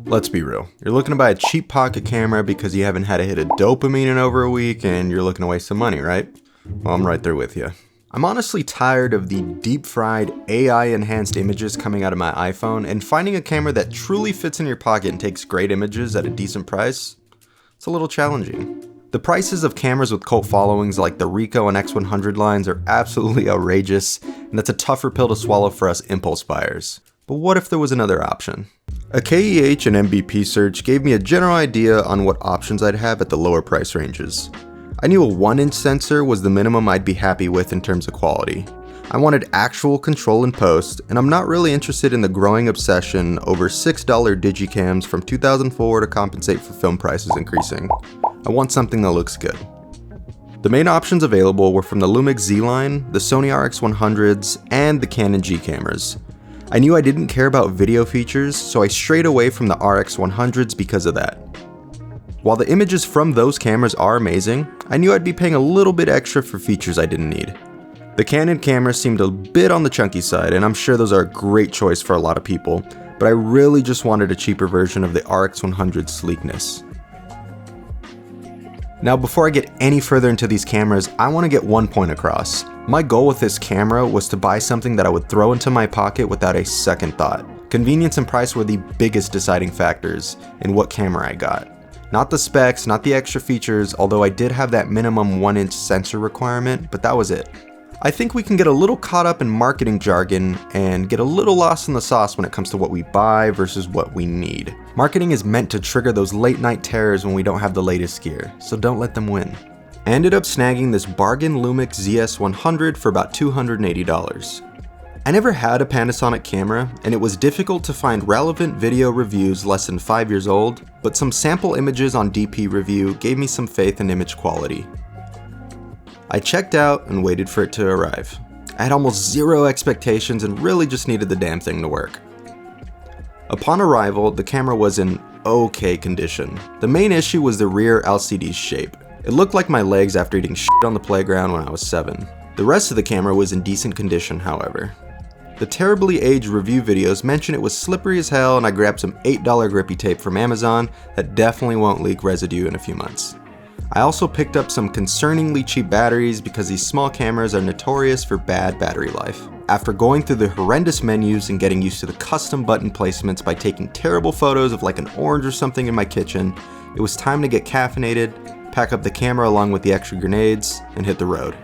Let's be real. You're looking to buy a cheap pocket camera because you haven't had a hit of dopamine in over a week and you're looking to waste some money, right? Well, I'm right there with you. I'm honestly tired of the deep-fried, AI-enhanced images coming out of my iPhone, and finding a camera that truly fits in your pocket and takes great images at a decent price, it's a little challenging. The prices of cameras with cult followings like the Ricoh and X100 lines are absolutely outrageous, and that's a tougher pill to swallow for us impulse buyers. But what if there was another option? A KEH and MBP search gave me a general idea on what options I'd have at the lower price ranges. I knew a 1-inch sensor was the minimum I'd be happy with in terms of quality. I wanted actual control in post, and I'm not really interested in the growing obsession over $6 digicams from 2004 to compensate for film prices increasing. I want something that looks good. The main options available were from the Lumix Z line, the Sony RX100s, and the Canon G cameras. I knew I didn't care about video features, so I strayed away from the RX100s because of that. While the images from those cameras are amazing, I knew I'd be paying a little bit extra for features I didn't need. The Canon cameras seemed a bit on the chunky side, and I'm sure those are a great choice for a lot of people, but I really just wanted a cheaper version of the RX100's sleekness. Now, before I get any further into these cameras, I want to get one point across. My goal with this camera was to buy something that I would throw into my pocket without a second thought. Convenience and price were the biggest deciding factors in what camera I got. Not the specs, not the extra features, although I did have that minimum 1-inch sensor requirement, but that was it. I think we can get a little caught up in marketing jargon and get a little lost in the sauce when it comes to what we buy versus what we need. Marketing is meant to trigger those late night terrors when we don't have the latest gear, so don't let them win. I ended up snagging this bargain Lumix ZS100 for about $280. I never had a Panasonic camera, and it was difficult to find relevant video reviews less than 5 years old, but some sample images on DP Review gave me some faith in image quality. I checked out and waited for it to arrive. I had almost zero expectations and really just needed the damn thing to work. Upon arrival, the camera was in okay condition. The main issue was the rear LCD's shape. It looked like my legs after eating shit on the playground when I was 7. The rest of the camera was in decent condition, however. The terribly aged review videos mention it was slippery as hell, and I grabbed some $8 grippy tape from Amazon that definitely won't leak residue in a few months. I also picked up some concerningly cheap batteries because these small cameras are notorious for bad battery life. After going through the horrendous menus and getting used to the custom button placements by taking terrible photos of like an orange or something in my kitchen, it was time to get caffeinated, pack up the camera along with the extra grenades, and hit the road.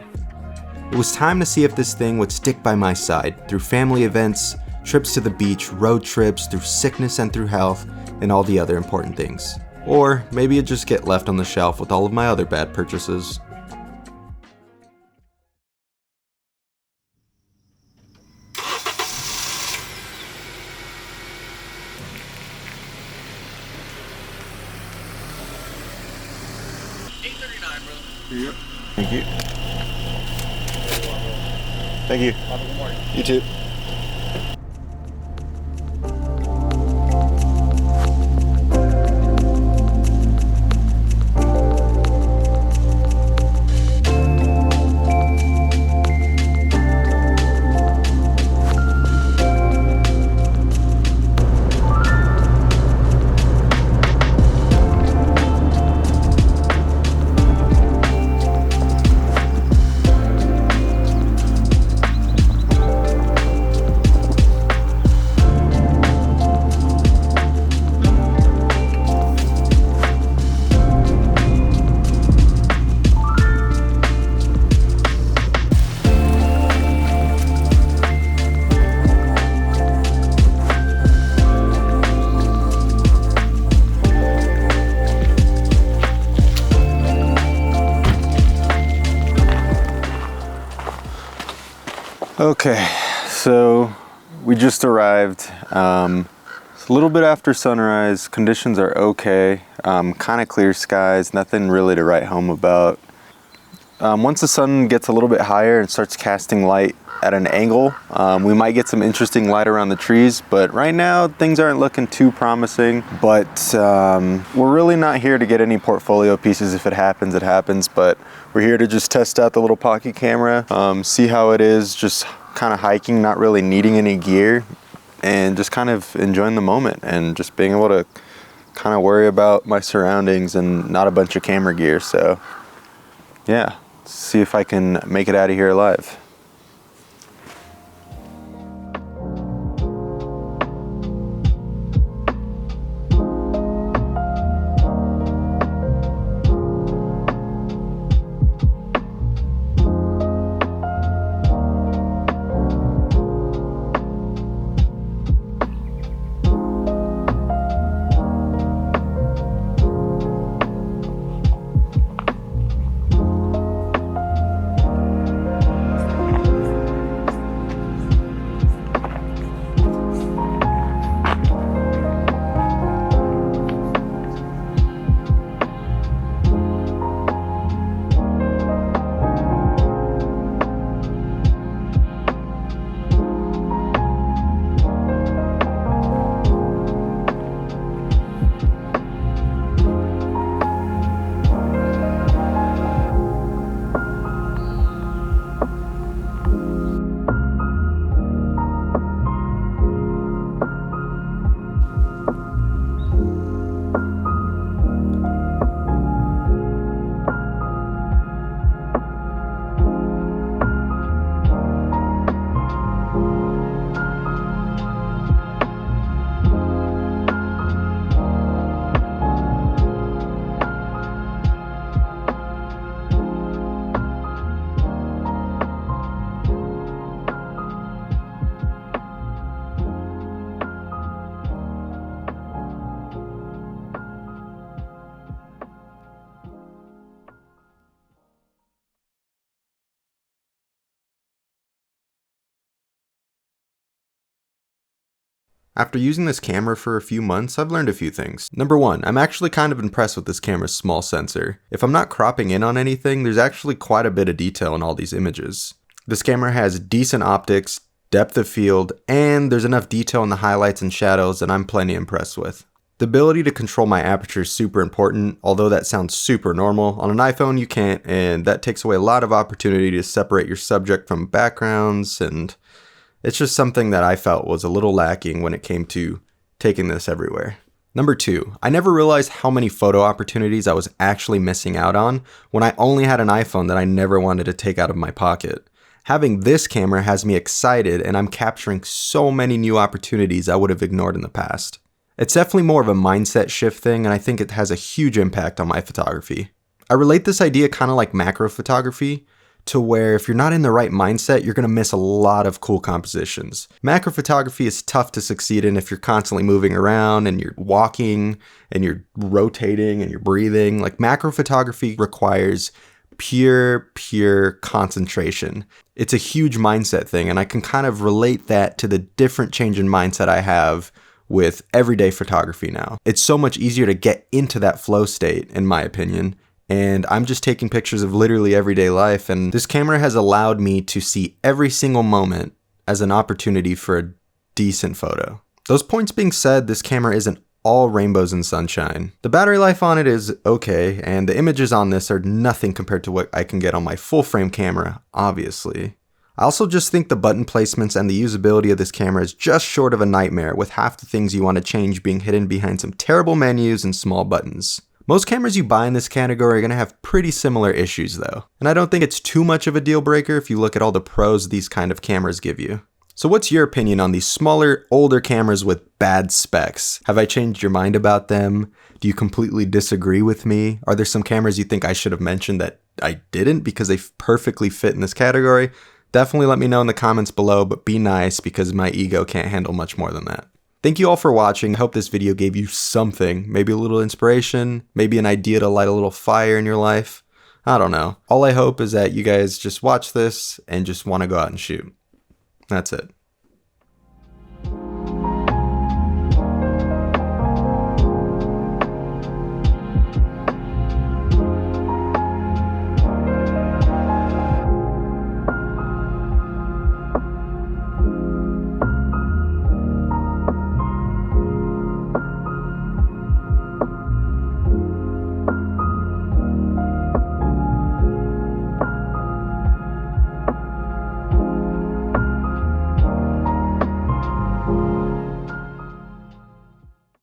It was time to see if this thing would stick by my side through family events, trips to the beach, road trips, through sickness and through health, and all the other important things. Or maybe it'd just get left on the shelf with all of my other bad purchases. Yep. Thank you. Thank you. Have a good morning. You too. Okay, so we just arrived. It's a little bit after sunrise. Conditions are okay. Kind of clear skies, nothing really to write home about. Once the sun gets a little bit higher and starts casting light at an angle, we might get some interesting light around the trees, but right now things aren't looking too promising. But we're really not here to get any portfolio pieces. If it happens, it happens, but we're here to just test out the little pocket camera, see how it is, just kind of hiking, not really needing any gear, and just kind of enjoying the moment and just being able to kind of worry about my surroundings and not a bunch of camera gear. So yeah, let's see if I can make it out of here alive. After using this camera for a few months, I've learned a few things. Number one, I'm actually kind of impressed with this camera's small sensor. If I'm not cropping in on anything, there's actually quite a bit of detail in all these images. This camera has decent optics, depth of field, and there's enough detail in the highlights and shadows that I'm plenty impressed with. The ability to control my aperture is super important, although that sounds super normal. On an iPhone you can't, and that takes away a lot of opportunity to separate your subject from backgrounds, and it's just something that I felt was a little lacking when it came to taking this everywhere. Number two, I never realized how many photo opportunities I was actually missing out on when I only had an iPhone that I never wanted to take out of my pocket. Having this camera has me excited, and I'm capturing so many new opportunities I would have ignored in the past. It's definitely more of a mindset shift thing, and I think it has a huge impact on my photography. I relate this idea kind of like macro photography, to where if you're not in the right mindset, you're going to miss a lot of cool compositions. Macro photography is tough to succeed in if you're constantly moving around and you're walking and you're rotating and you're breathing. Like, macro photography requires pure concentration. It's a huge mindset thing, and I can kind of relate that to the different change in mindset I have with everyday photography now. It's so much easier to get into that flow state, in my opinion. And I'm just taking pictures of literally everyday life, and this camera has allowed me to see every single moment as an opportunity for a decent photo. Those points being said, this camera isn't all rainbows and sunshine. The battery life on it is okay, and the images on this are nothing compared to what I can get on my full frame camera, obviously. I also just think the button placements and the usability of this camera is just short of a nightmare, with half the things you want to change being hidden behind some terrible menus and small buttons. Most cameras you buy in this category are going to have pretty similar issues though, and I don't think it's too much of a deal breaker if you look at all the pros these kind of cameras give you. So what's your opinion on these smaller, older cameras with bad specs? Have I changed your mind about them? Do you completely disagree with me? Are there some cameras you think I should have mentioned that I didn't because they perfectly fit in this category? Definitely let me know in the comments below, but be nice because my ego can't handle much more than that. Thank you all for watching. I hope this video gave you something, maybe a little inspiration, maybe an idea to light a little fire in your life. I don't know. All I hope is that you guys just watch this and just want to go out and shoot. That's it.